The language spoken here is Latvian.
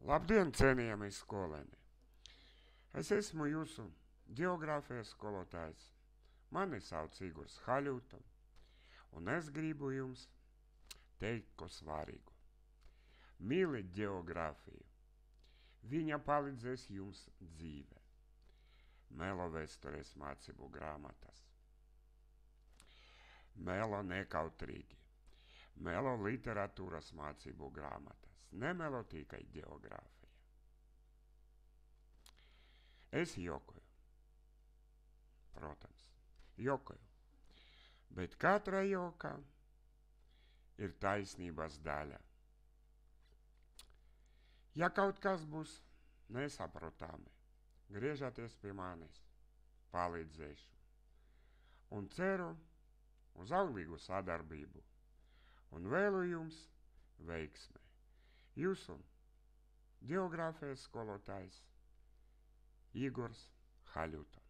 Labdien, cienījamie skolēni! Es esmu jūsu geogrāfijas skolotājs. Mani sauc Igors Haļuta, un es gribu jums teikt ko svarīgu. Mīliet geogrāfiju. Viņa palīdzēs jums dzīvē. Melo vēstures mācību grāmatas. Melo nekautrīgi. Melo literatūras mācību grāmatas. Nemelo tikai geogrāfija. Es jokoju. Protams, jokoju. Bet katra jokā ir taisnības daļa. Ja kaut kas būs nesaprotami, griežaties pie manis, palīdzēšu. Un ceru uz auglīgu sadarbību. Un vēlu jums veiksmi. Jūsu geogrāfijas skolotājs Igors Haļuta.